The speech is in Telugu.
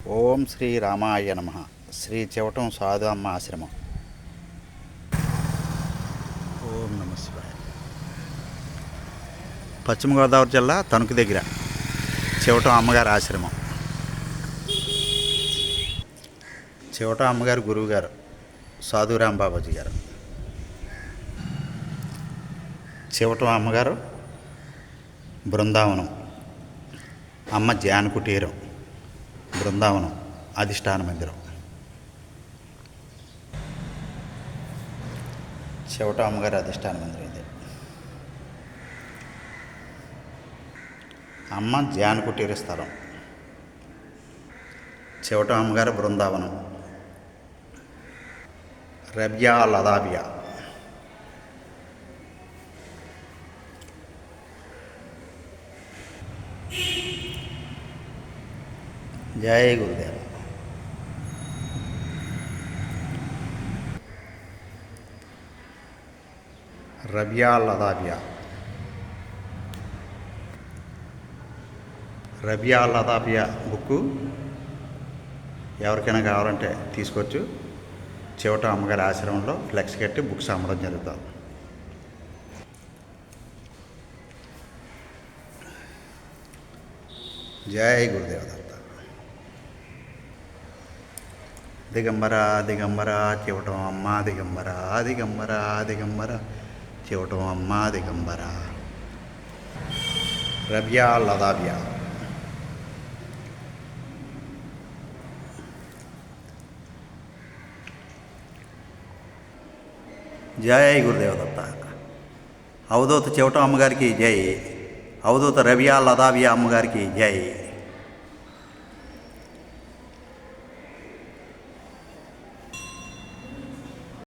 ఓం శ్రీ రామాయ నమ. శ్రీ చెవటం సాధు అమ్మ ఆశ్రమం. ఓం నమ శివాయ. పశ్చిమ గోదావరి జిల్లా తణుకు దగ్గర చెవటం అమ్మగారి ఆశ్రమం. చెవటం అమ్మగారు గురువు గారు సాధురాం బాబాజీ గారు. చెవటం అమ్మగారు బృందావనం, అమ్మ ధ్యాన కుటీరం, బృందావనం అధిష్టాన మందిరం. చెవటం అమ్మగారి అధిష్టాన మందిరం ఇది. అమ్మ ధ్యాన కుటీర స్థలం. చెవటం అమ్మగారి బృందావనం. రబ్యా లదాబియా. జై గురుదేవ. రబ్యా లదాబియా. రబ్యా లదాబియా బుక్కు ఎవరికైనా కావాలంటే తీసుకోవచ్చు. చెవటం అమ్మగారి ఆశ్రమంలో ఫ్లెక్స్ కట్టి బుక్స్ అమ్మడం జరుగుతుంది. జై గురుదేవ దత్త. దిగంబర దిగంబర చెవటం అమ్మ దిగంబర దిగంబర దిగంబర చెవటం అమ్మ దిగంబర. రబ్యా లదాబియా. జై గురుదేవ దత్త. అవధూత చెవటం అమ్మగారికి జై. అవధూత రబ్యా లదాబియా అమ్మగారికి జై.